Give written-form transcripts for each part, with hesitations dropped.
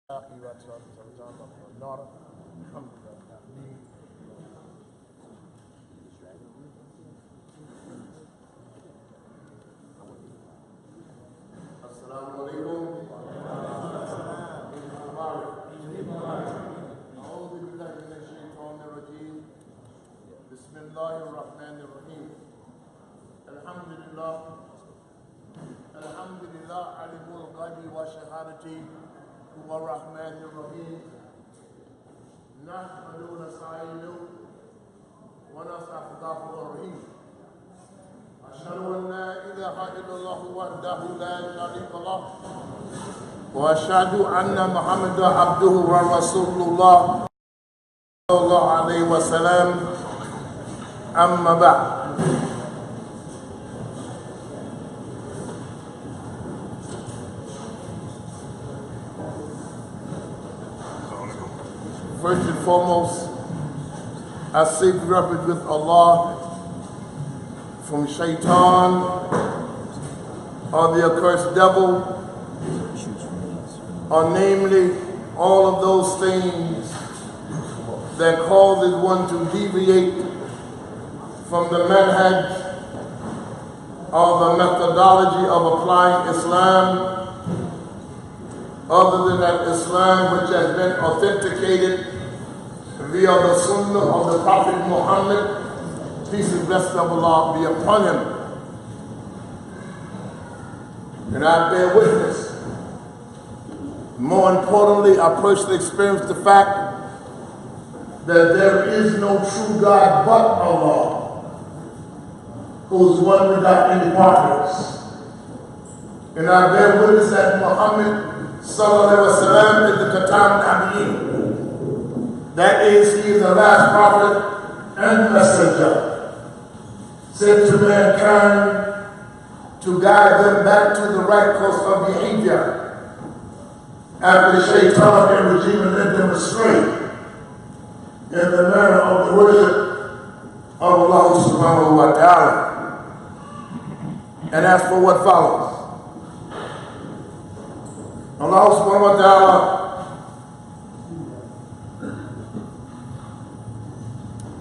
Assalamu alaikum. أعوذ بالله من الشيطان الرجيم. بسم الله الرحمن الرحيم. الحمد لله علم الغيب والشهادة هو الرحمن الرحيم. نحمده ونستعينه ونستغفره الرحيم. أشهد أن لا إله إلا الله وحده لا شريك له وأشهد أن محمدا عبده ورسول الله صلى الله عليه وسلم. أما بعد. First and foremost, I seek refuge with Allah from Shaitan or the accursed devil, or namely all of those things that causes one to deviate from the manhaj or the methodology of applying Islam, other than that Islam which has been authenticated via the Sunnah of the Prophet Muhammad, peace and blessings of Allah be upon him. And I bear witness. More importantly, I personally experienced the fact that there is no true God but Allah, who is one without any partners. And I bear witness that Muhammad sallallahu alaihi wasallam is the Khatam Nabiyyin. That is, he is the last prophet and messenger sent to mankind to guide them back to the right course of behavior after the Shaitan and regime led them astray in the manner of the worship of Allah subhanahu wa ta'ala. And as for what follows, Allah subhanahu wa ta'ala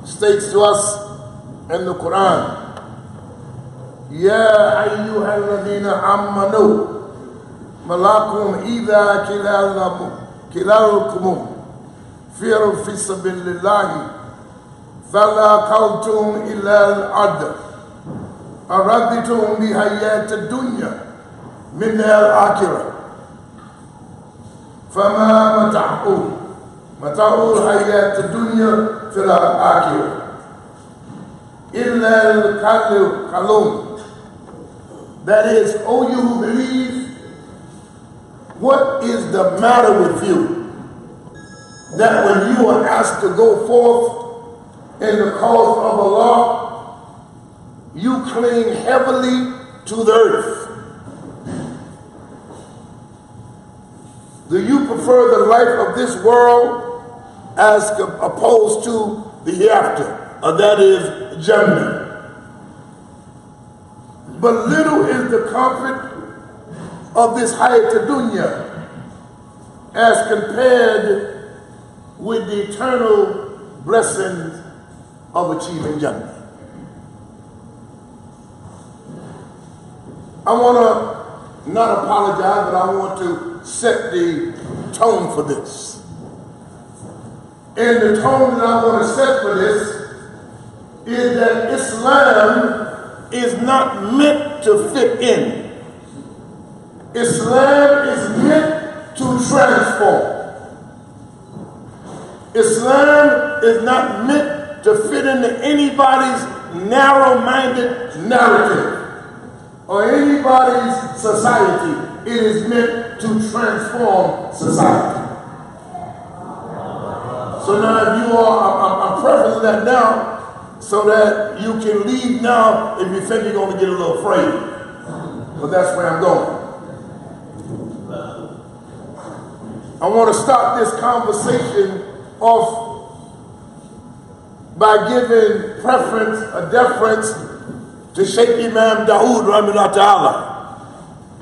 states to us in the Quran, يا أيها الذين آمنوا ملاكم إذا كلالكم فيروا في سبيل الله فلا قلتم إلى الأرض أردتم بحياة الدنيا من الآخرة فما متاع الحياة الدنيا في الآخرة إلا القلوب. That is, O you who believe, what is the matter with you that when you are asked to go forth in the cause of Allah, you cling heavily to the earth? Do you prefer the life of this world as opposed to the hereafter? That is Jannah. But little is the comfort of this hayat dunya as compared with the eternal blessings of achieving Jannah. I want to not apologize, but I want to set the tone for this. And the tone that I want to set for this is that Islam is not meant to fit in. Islam is meant to transform. Islam is not meant to fit into anybody's narrow-minded narrative or anybody's society. It is meant to transform society. So now if you are, I'm prefacing that now so that you can leave now if you think you're going to get a little afraid. But that's where I'm going. I want to start this conversation off by giving preference, a deference to Sheikh Imam Dawood Rahimahullah Ta'ala,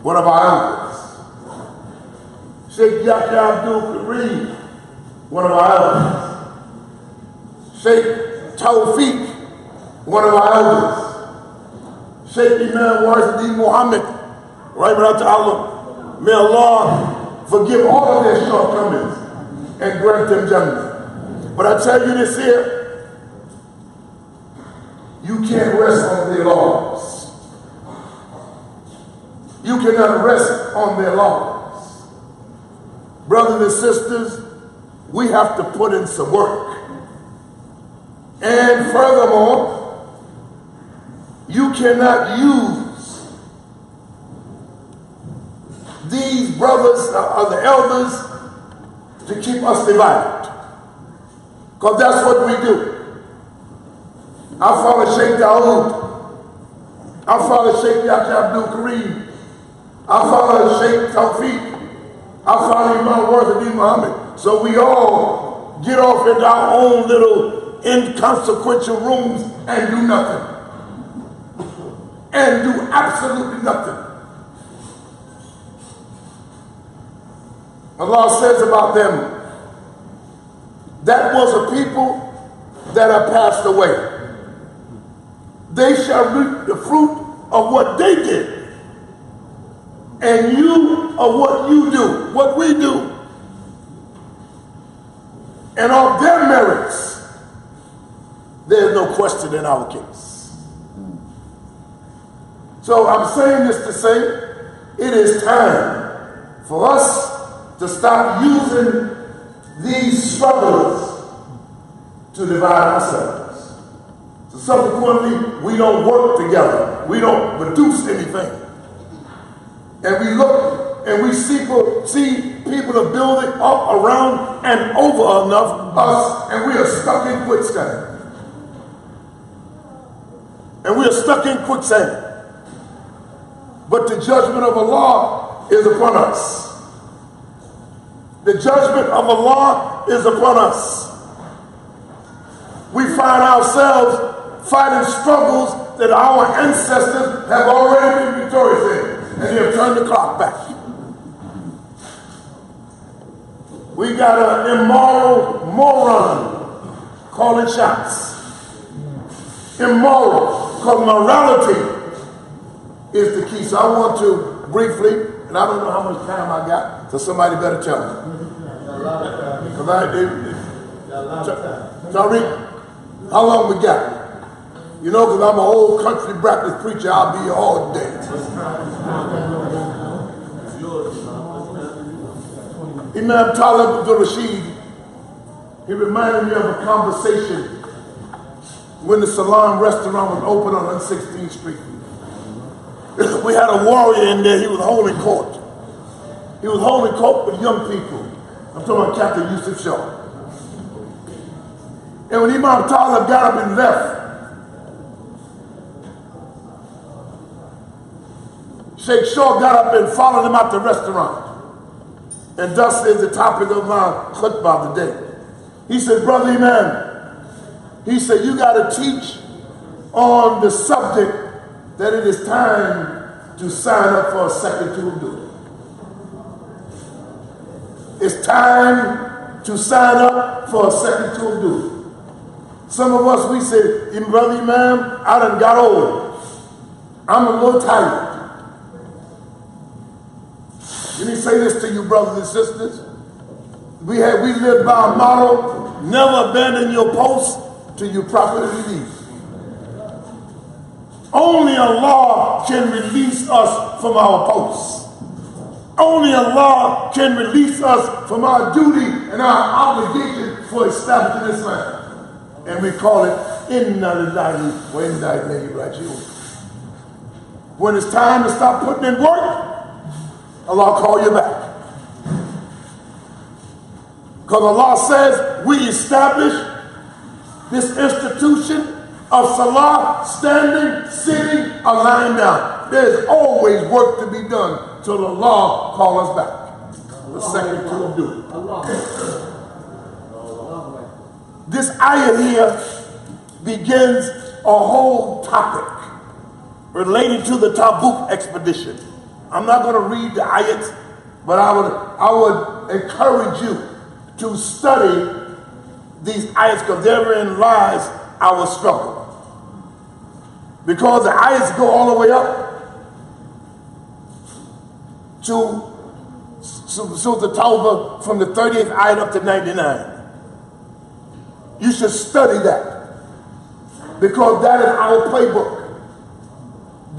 one of our elders. Sheikh Abdul, one of our elders. Sheikh Tawfiq, one of our elders. Sheikh Imam Muhammad, may Allah forgive all of their shortcomings and grant them Jannah. But I tell you this here, you can't rest on their laws. You cannot rest on their laws. Brothers and sisters, we have to put in some work. And furthermore, you cannot use these brothers or the elders to keep us divided. Because that's what we do. I follow Sheikh Dawood. I follow Sheikh Abdul. I follow Sheikh Tawfiq. I follow Imam Muhammad. So we all get off in our own little inconsequential rooms and do nothing. And do absolutely nothing. Allah says about them, that was a people that are passed away. They shall reap the fruit of what they did. And you are what you do, what we do. And of their merits, there's no question in our case. So I'm saying this to say, it is time for us to stop using these struggles to divide ourselves. So subsequently, we don't work together. We don't produce anything. And we look and we see people are building up around and over enough us, and we are stuck in quicksand. And we are stuck in quicksand. But the judgment of Allah is upon us. The judgment of Allah is upon us. We find ourselves fighting struggles that our ancestors have already been victorious in. And they have turned the clock back. We got an immoral moron calling shots. Immoral, because morality is the key. So I want to briefly, and I don't know how much time I got, so somebody better tell me. Sorry, how long we got? You know, because I'm an old country Baptist preacher, I'll be here all day. Imam Talib Abdul Rashid, he reminded me of a conversation when the Salam restaurant was open on 116th Street. We had a warrior in there, he was holding court. He was holding court with young people. I'm talking about Captain Yusuf Shaw. And when Imam Talib got up and left, Sheikh Shaw got up and followed him out the restaurant. And thus is the topic of my khutbah today. He said, Brother Imam, he said, you got to teach on the subject that it is time to sign up for a second tour duty. It's time to sign up for a second tour duty. Some of us, we say, Brother Imam, I done got old. I'm a little tired. Let me say this to you, brothers and sisters. We live by a motto, never abandon your post till you properly leave. Only Allah can release us from our posts. Only Allah can release us from our duty and our obligation for establishing Islam. And we call it Inna Lillahi wa Inna Ilayhi Raji'un. When it's time to stop putting in work, Allah call you back. Because Allah says we establish this institution of salah, standing, sitting, or lying down. There's always work to be done till Allah call us back. The second to do it. This ayah here begins a whole topic relating to the Tabuk expedition. I'm not going to read the ayat But I would encourage you to study these ayahs, because therein lies our struggle. Because the ayahs go all the way up to the Tawbah, from the 30th ayat up to 99. You should study that, because that is our playbook.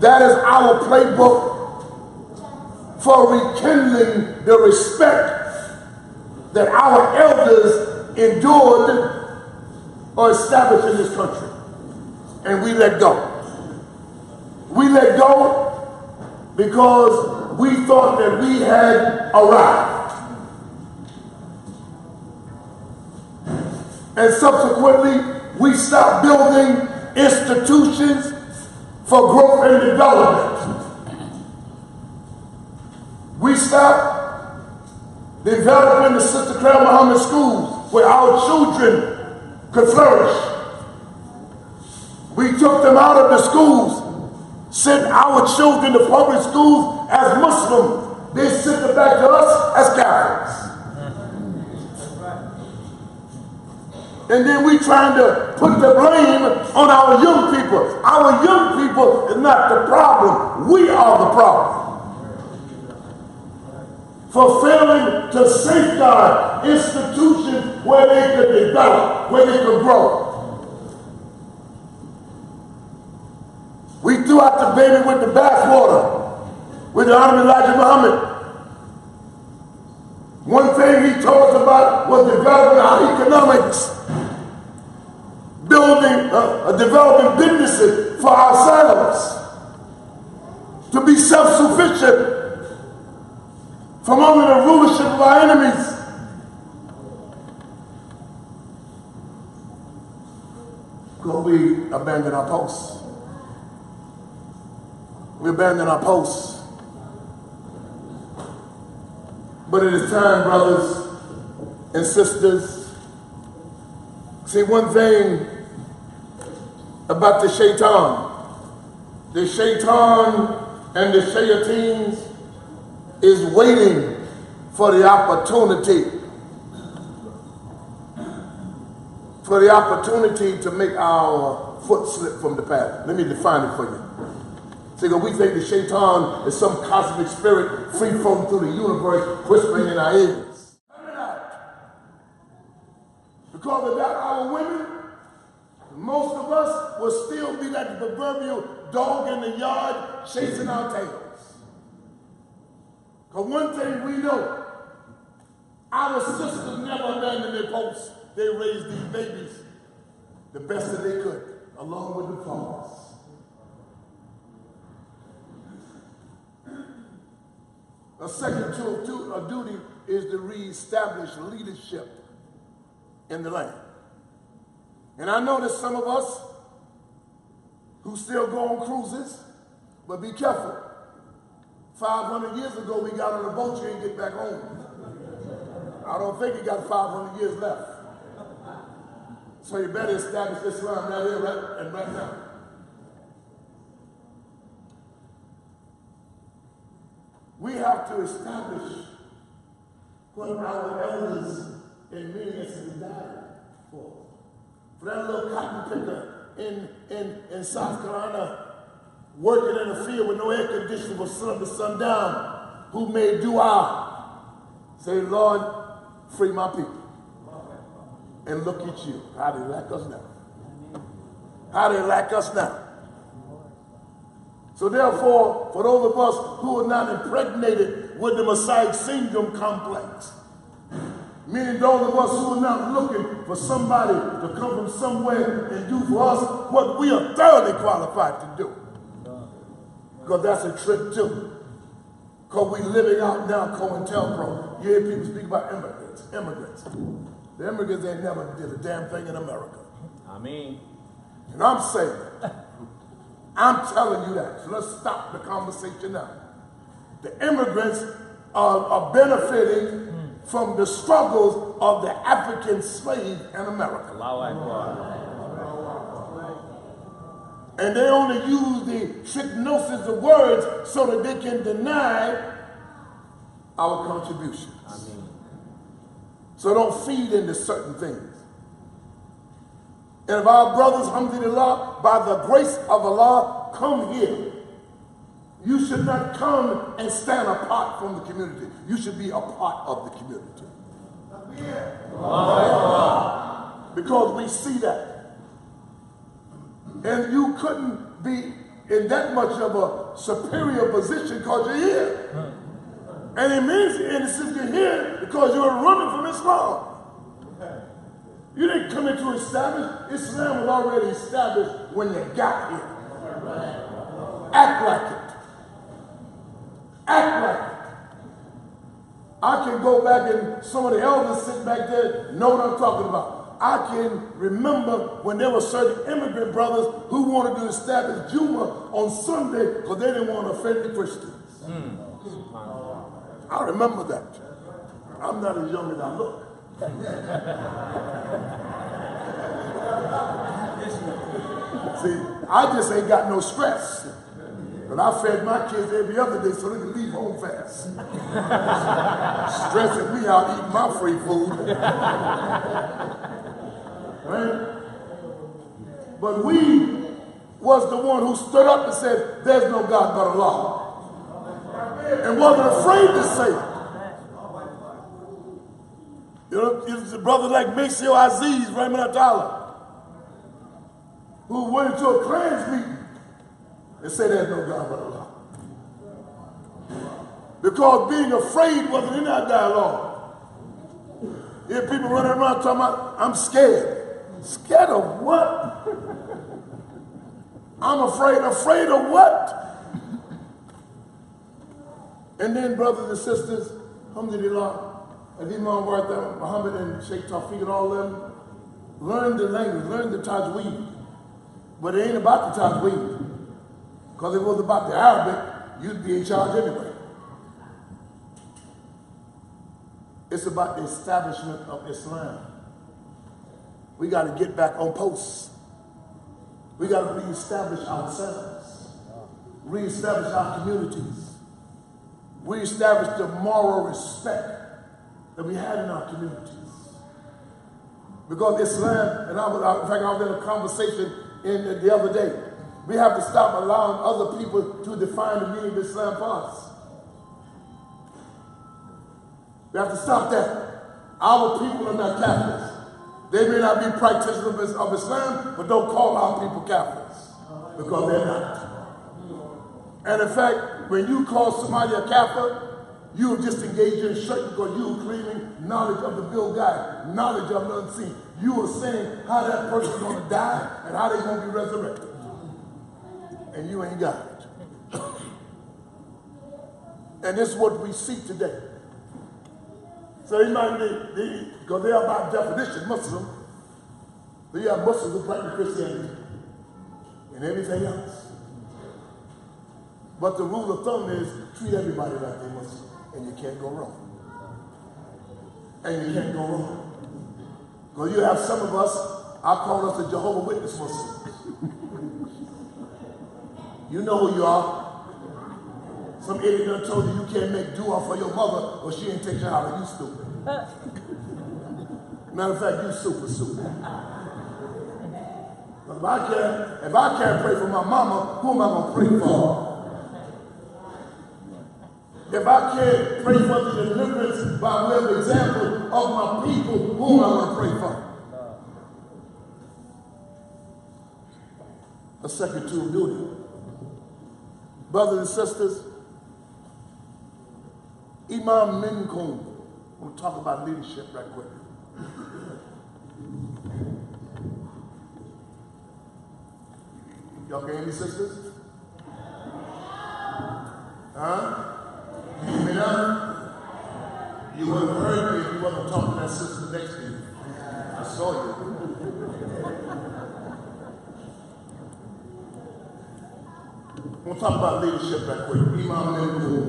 That is our playbook for rekindling the respect that our elders endured or established in this country. And we let go. We let go because we thought that we had arrived. And subsequently, we stopped building institutions for growth and development. We stopped developing the Sister Claire Muhammad schools where our children could flourish. We took them out of the schools, sent our children to public schools as Muslims. They sent them back to us as Catholics. And then we trying to put the blame on our young people. Our young people is not the problem. We are the problem. For failing to safeguard institutions where they could develop, where they could grow. We threw out the baby with the bathwater with the Honorable Elijah Muhammad. One thing he told us about was developing our economics, building, developing businesses for ourselves, to be self-sufficient from under the rulership of our enemies. Because we abandoned our posts. We abandoned our posts. But it is time, brothers and sisters. See, one thing about the shaitan and the shayateens is waiting for the opportunity to make our foot slip from the path. Let me define it for you. See, we think the shaitan is some cosmic spirit free floating through the universe, whispering in our ears. Because without our women, most of us will still be that proverbial dog in the yard chasing our tails. Because one thing we know, our sisters never abandoned their posts. They raised these babies the best that they could, along with the fathers. A second duty is to reestablish leadership in the land. And I know there's some of us who still go on cruises, but be careful. 500 years ago, we got on a boat, you ain't get back home. I don't think you got 500 years left. So you better establish Islam right here, right now. We have to establish what our elders and many have died for. For that little cotton picker in South Carolina, working in a field with no air conditioning from sun to sundown, who made dua, say, Lord, free my people. And look at you. How they lack us now. How they lack us now. So therefore, for those of us who are not impregnated with the Messiah syndrome complex, meaning those of us who are not looking for somebody to come from somewhere and do for us what we are thoroughly qualified to do. Because that's a trick too. Because we living out now COINTELPRO. You hear people speak about immigrants. The immigrants ain't never did a damn thing in America. I mean. And I'm saying, I'm telling you that. So let's stop the conversation now. The immigrants are benefiting from the struggles of the African slave in America. And they only use the trick gnosis of words so that they can deny our contributions. Amen. So don't feed into certain things. And if our brothers, alhamdulillah, by the grace of Allah, come here, you should not come and stand apart from the community. You should be a part of the community. Because we see that. And you couldn't be in that much of a superior position because you're here. And it means, in a sense, you're here because you were running from Islam. You didn't come in to establish. Islam was already established when you got here. Act like it. Act like it. I can go back and some of the elders sitting back there know what I'm talking about. I can remember when there were certain immigrant brothers who wanted to establish Juma on Sunday because they didn't want to offend the Christians. I remember that. I'm not as young as I look. See, I just ain't got no stress. But I fed my kids every other day so they could leave home fast. Stressing me out eating my free food. Right? But we was the one who stood up and said, there's no God but Allah. And wasn't afraid to say it. You know, it's a brother like Maceo Aziz, Raymond Atala, who went into a Klans meeting and said there's no God but Allah. Because being afraid wasn't in our dialogue. You hear people running around talking about, I'm scared. Scared of what? I'm afraid. Afraid of what? And then, brothers and sisters, alhamdulillah, and Imam Muhammad and Sheikh Tawfiq and all them, learn the language, learn the tajweed. But it ain't about the tajweed. Because if it was about the Arabic, you'd be in charge anyway. It's about the establishment of Islam. We got to get back on posts. We got to reestablish ourselves, reestablish our communities, reestablish the moral respect that we had in our communities. Because Islam, and in fact, I was in a conversation the other day, we have to stop allowing other people to define the meaning of Islam for us. We have to stop that. Our people are not Catholics. They may not be practitioners of Islam, but don't call our people Catholics, because they're not. And in fact, when you call somebody a Catholic, you have just engaged in shirk because you are claiming knowledge of the Bill Guide, knowledge of the unseen. You are saying how that person is going to die and how they're going to be resurrected. And you ain't got it. And this is what we see today. So they might be, because they are by definition Muslim, but you have Muslims who practice Christianity and everything else. But the rule of thumb is treat everybody like they're Muslim, and you can't go wrong. And you can't go wrong. Because you have some of us, I call us the Jehovah's Witness Muslims. You know who you are. Some idiot done told you can't make dua for your mother or she ain't take you out. You stupid. Matter of fact, you super stupid. But if I can't pray for my mama, who am I going to pray for? If I can't pray for the deliverance by way of example of my people, who am I going to pray for? A second to duty. Brothers and sisters, Imam Minkum, we'll talk about leadership right quick. Y'all got any sisters? Huh? You hear me now? You wouldn't have heard me if you wasn't talking to that sister next to you. I saw you. We'll talk about leadership right quick. Imam Minkum.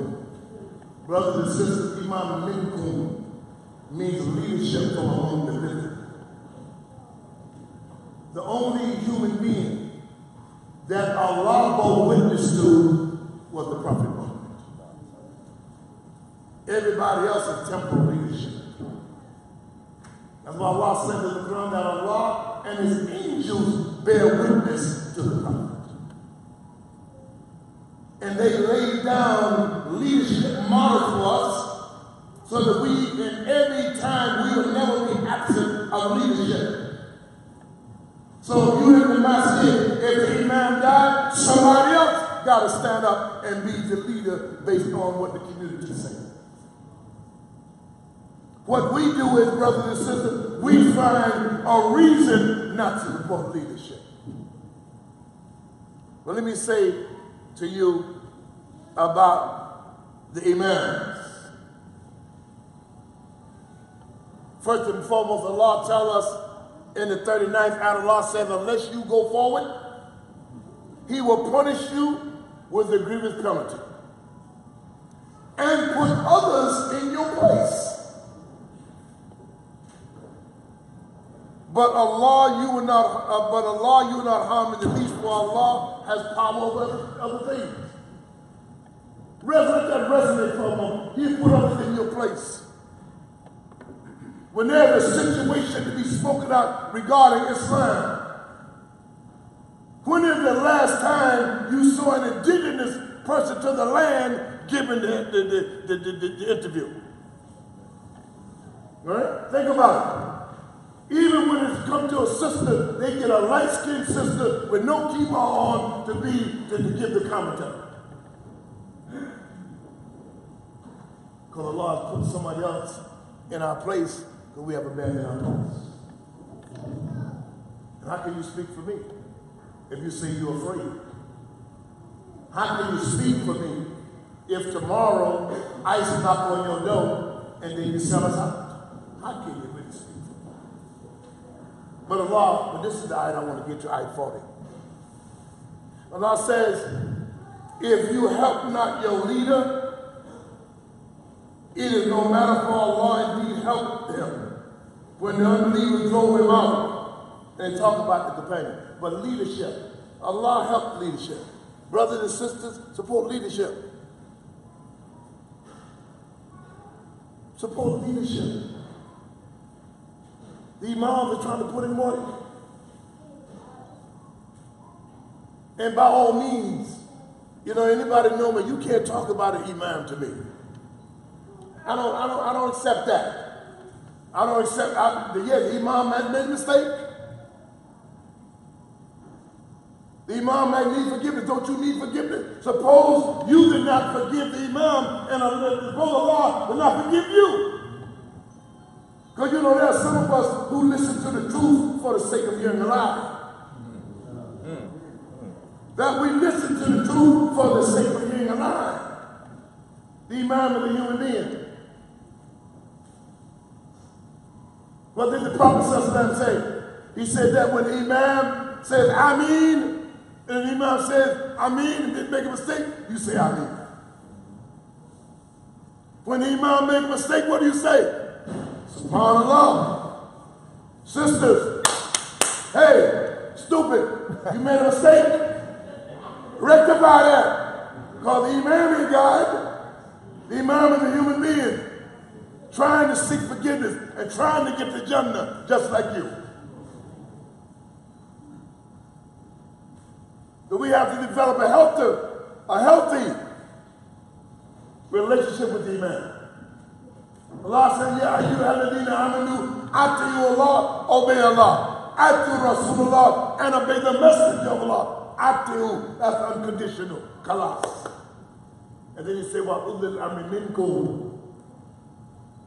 Brothers and sisters, Imam Minkum means leadership from among the living. The only human being that Allah bore witness to was the Prophet Muhammad. Every everybody else is temporal leadership. That's why Allah said in the Quran that Allah and His angels bear witness to the prophet. And they laid down leadership models for us so that we, in every time, we will never be absent of leadership. So if you in the masjid, if the imam died, somebody else got to stand up and be the leader based on what the community is saying. What we do is, brothers and sisters, we find a reason not to support leadership. Well, let me say to you about the imams. First and foremost, Allah tells us in the 39th ayah, Allah says, unless you go forward, He will punish you with a grievous penalty and put others in your place. But Allah, you will not harm in the least, for Allah has power over other things. Let that resonate for a moment. He put others in your place. When there's a situation to be spoken out regarding Islam, when is the last time you saw an indigenous person to the land giving the interview? Right? Think about it. Even when it's come to a sister, they get a light-skinned sister with no kippah on to give the commentary. Because Allah has put somebody else in our place because we have abandoned our place. And how can you speak for me if you say you're afraid? How can you speak for me if tomorrow ICE knock on your door and then you sell us out? How can you really speak for me? But Allah, but this is the ayat I want to get to, ayat 40. Allah says, if you help not your leader, it is no matter for Allah indeed help them. When the unbelievers drove him out, and they talk about the companion. But leadership, Allah helped leadership. Brothers and sisters, support leadership. Support leadership. The imams are trying to put in work. And by all means, you know, anybody know me, you can't talk about an imam to me. I don't accept that. I don't accept, the imam has made a mistake. The imam may need forgiveness. Don't you need forgiveness? Suppose you did not forgive the imam and suppose Allah will not forgive you. Because you know there are some of us who listen to the truth for the sake of hearing a lie. That we listen to the truth for the sake of hearing a lie. The imam is a human being. What did the Prophet say? He said that when the imam says Ameen, and the imam says Ameen and didn't make a mistake, you say Ameen. When the imam makes a mistake, what do you say? SubhanAllah. Sisters, hey, stupid, you made a mistake. Rectify that. Because the imam ain't God. The imam is a human being trying to seek forgiveness and trying to get to Jannah just like you. So we have to develop a healthy relationship with the imam. Allah said, Ya ayyuhalladhina amanu, ati'u Allah, obey Allah. Ati'u Rasulullah, and obey the messenger of Allah. Ati'u, that's unconditional. Kalas. And then he said, wa ulil amri minkum.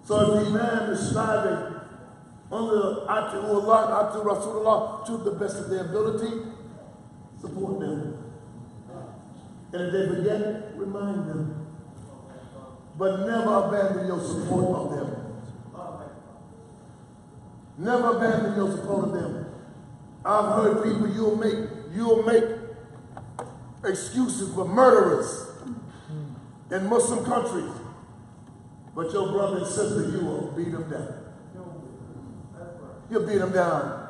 So if the imam is striving under Ati'u Allah and Ati'u Rasulullah to the best of their ability, support them. And if they forget, remind them. But never abandon your support of them. Never abandon your support of them. I've heard people, you'll make excuses for murderers in Muslim countries. But your brother and sister, you will beat them down. You'll beat them down.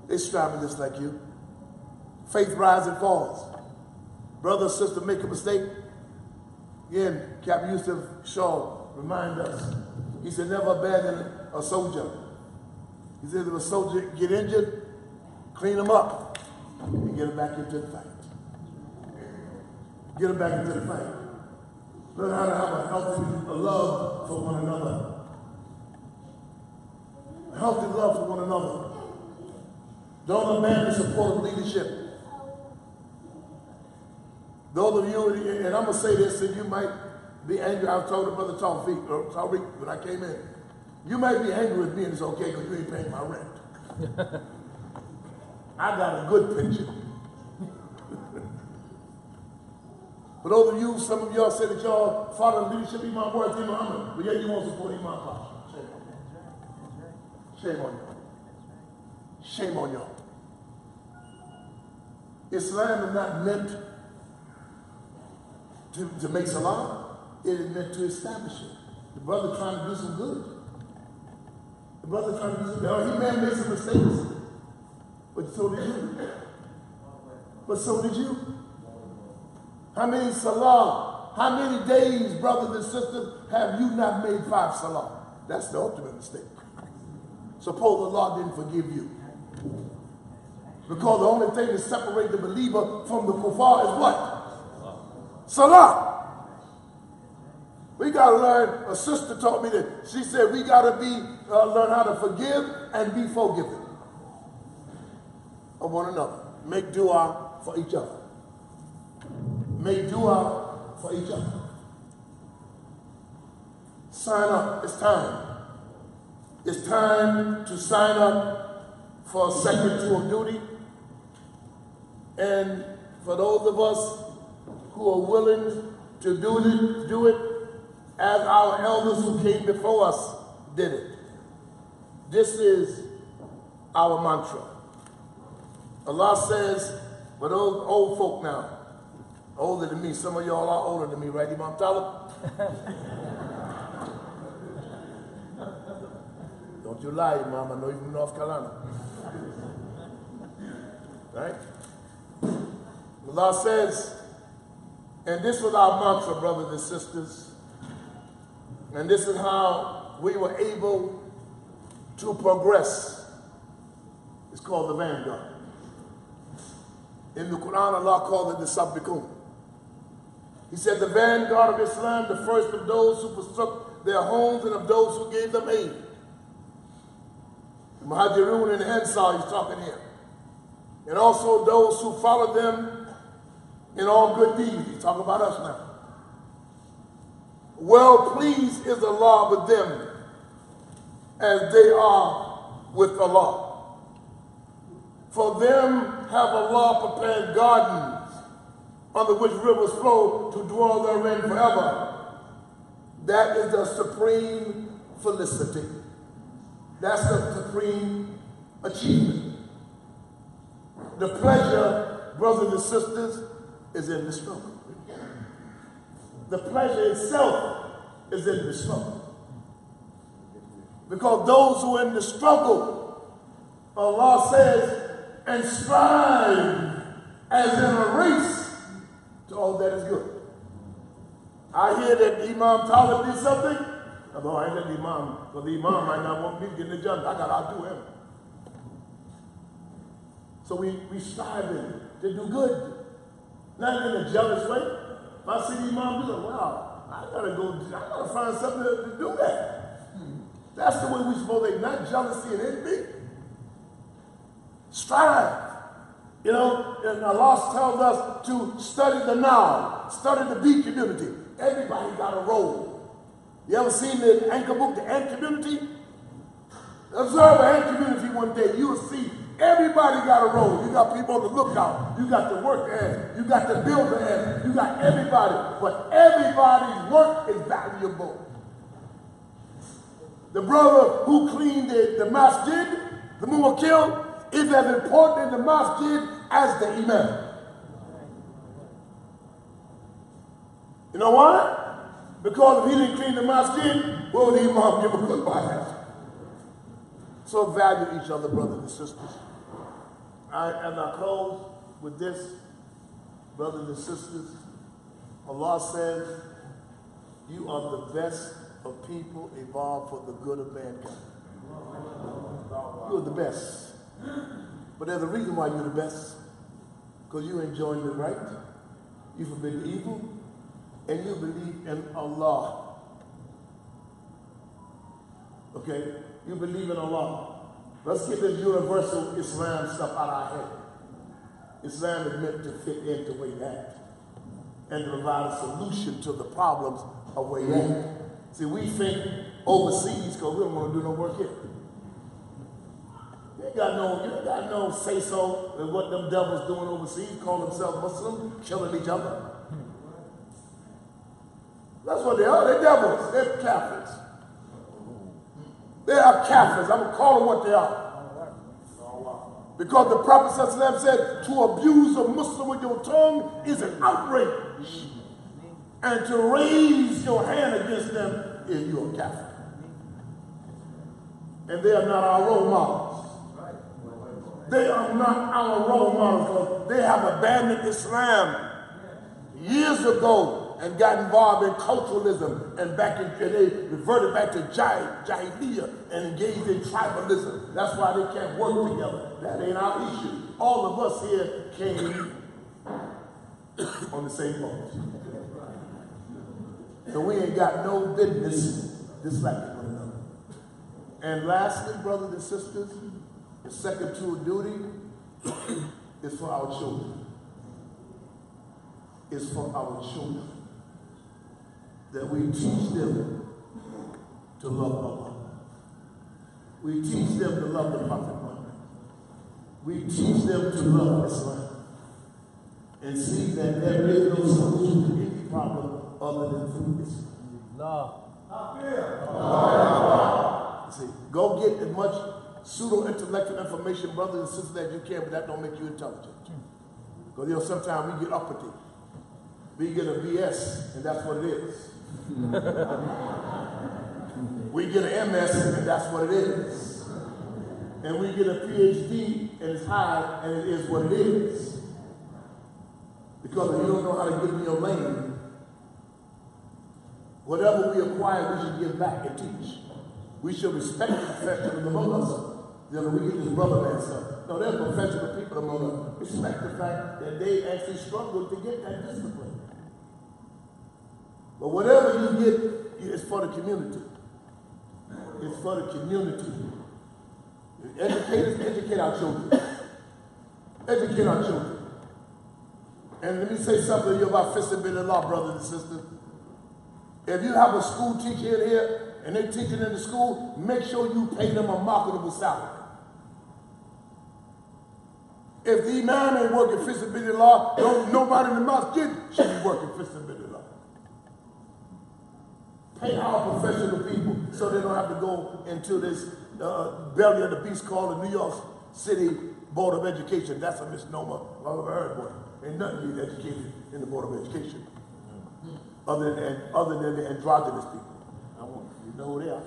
They're striving just like you. Faith rises and falls. Brother and sister make a mistake. Again, Captain Yusuf Shaw remind us. He said, never abandon a soldier. He said, if a soldier get injured, clean him up and get him back into the fight. Get him back into the fight. Learn how to have a healthy love for one another. A healthy love for one another. Don't abandon support of leadership. Those of you, and I'm going to say this, and you might be angry. I was talking to Brother Tariq when I came in. You might be angry with me, and it's okay because you ain't paying my rent. I got a good pension. For those of you, some of y'all say that y'all follow the leadership Imam words Imam, but yet you won't support Imam Pasha. Shame on y'all. Shame on y'all. Islam is not meant to make salah. It is meant to establish it. The brother trying to do some good. The brother trying to do some good. He may have made some mistakes, but so did you. But so did you. How many salah, how many days, brothers and sisters, have you not made 5 salah? That's the ultimate mistake. Suppose Allah didn't forgive you. Because the only thing that separates the believer from the kuffar is what? Salah. We got to learn, a sister taught me that, she said we got to learn how to forgive and be forgiven of one another. Make dua for each other. Make dua for each other. Sign up. It's time. It's time to sign up for a second tour of duty. And for those of us who are willing to do it as our elders who came before us did it. This is our mantra. Allah says, for those old folk now, older than me, some of y'all are older than me, right, Imam Talib? Don't you lie, Imam, I know you from North Carolina. Right? Allah says, and this was our mantra, brothers and sisters, and this is how we were able to progress. It's called the vanguard. In the Quran, Allah called it the Sabiqun. He said the vanguard of Islam, the first of those who forsook their homes and of those who gave them aid. The Muhajirun and the Ansar, he's talking here. And also those who followed them in all good deeds. He's talking about us now. Well pleased is Allah with them as they are with Allah. For them have Allah prepared gardens under which rivers flow to dwell therein forever. That is the supreme felicity. That's the supreme achievement. The pleasure, brothers and sisters, is in the struggle. The pleasure itself is in the struggle. Because those who are in the struggle, Allah says, and strive as in a race to all that is good. I hear that Imam Talib did something. Although I ain't let the Imam, because the Imam might not want me to get in the Jannah. I got to outdo him. So we striving to do good. Not in a jealous way. If I see the Imam do it, wow, I gotta find something to do that. That's the way we're supposed to, not jealousy and envy. Strive. You know, and Allah tells us to study the Nile, study the bee community. Everybody got a role. You ever seen the anchor book, the ant community? Observe an ant community one day, you will see everybody got a role. You got people on the lookout. You got the work ant. You got the builder ant. You got everybody. But everybody's work is valuable. The brother who cleaned the masjid, the muwakkil, is as important in the masjid as the imam. You know why? Because if he didn't clean the masjid, what would the imam give a good advice? So value each other, brothers and sisters. And I close with this, brothers and sisters. Allah says, You are the best of people evolved for the good of mankind. You're the best. But there's a reason why you're the best. Because you enjoy the right, you forbid the evil, and you believe in Allah. Okay? You believe in Allah. Let's get this universal Islam stuff out of our head. Islam is meant to fit into where you're at and to provide a solution to the problems of where you're at. See, we think overseas because we don't want to do no work here. You ain't got no say-so in what them devils doing overseas, calling themselves Muslim, killing each other. That's what they are. They're devils. They're Catholics. They are Catholics. I'm going to call them what they are. Because the Prophet ﷺ said, to abuse a Muslim with your tongue is an outrage. And to raise your hand against them is you're a Catholic. And they are not our role models. They are not our role models because they have abandoned Islam years ago and got involved in culturalism and they reverted back to Jahiliyyah and engaged in tribalism. That's why they can't work together. That ain't our issue. All of us here came on the same boat. So we ain't got no business disliking one another. And lastly, brothers and sisters, the second true duty is for our children. It's for our children. That we teach them to love Allah. We teach them to love the Prophet Muhammad. We teach them to love Islam. And see that there is no solution to any problem other than through Islam. See, go get as much pseudo-intellectual information, brothers and sisters, as you can, but that don't make you intelligent. Because sometimes we get uppity. We get a BS, and that's what it is. We get an MS, and that's what it is. And we get a PhD, and it's high, and it is what it is. Because if you don't know how to get in your lane, whatever we acquire, we should give back and teach. We should respect the professionals among us. Then we get this brother man stuff. No, there's professional people among us. Respect the fact that they actually struggle to get that discipline. But whatever you get, it's for the community. It's for the community. Educators, educate our children. Educate our children. And let me say something to you about fisabilillah, brothers and sisters. If you have a school teacher in here and they're teaching in the school, make sure you pay them a marketable salary. If the imam ain't working fisabilillah, nobody in the masjid should be working fisabilillah. Pay our professional people so they don't have to go into this belly of the beast called the New York City Board of Education. That's a misnomer. I've ever heard one. Ain't nothing being educated in the Board of Education. Other than the androgynous people. You know who they are.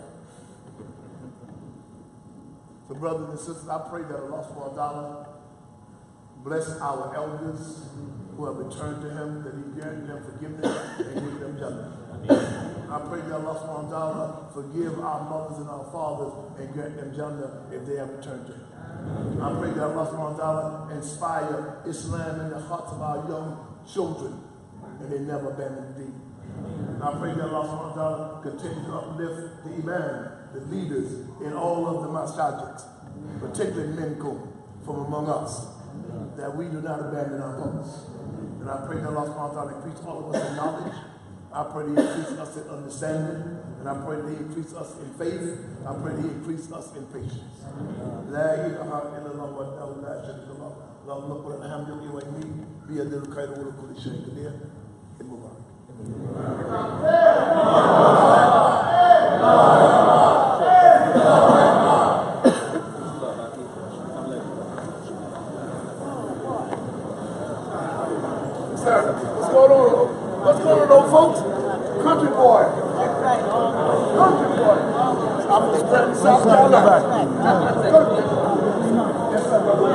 So brothers and sisters, I pray that Allah subhanahu wa ta'ala bless our elders who have returned to him, that he grant them forgiveness and give them judgment. I pray that Allah subhanahu wa ta'ala forgive our mothers and our fathers and grant them Jannah if they have returned to him. I pray that Allah subhanahu wa ta'ala inspire Islam in the hearts of our young children and they never abandon the deen. I pray that Allah subhanahu wa ta'ala continue to uplift the Imam, the leaders in all of the masajids, particularly Minkum, from among us, that we do not abandon our posts. And I pray that Allah subhanahu wa ta'ala increase all of us in knowledge. I pray that he increase us in understanding. And I pray that he increase us in faith. I pray that he increase us in patience. La ilaha illallah wa la sharika lahu. Allahumma qul alhamdulillahi wa inni biyadil khayru wa kulli shay'in qadir. Sir, what's going on? What's going on, old folks? Country boy. Country boy. I'm from South Carolina. Country. Yes, sir, brother.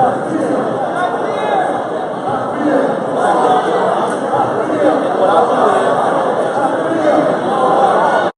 Allah.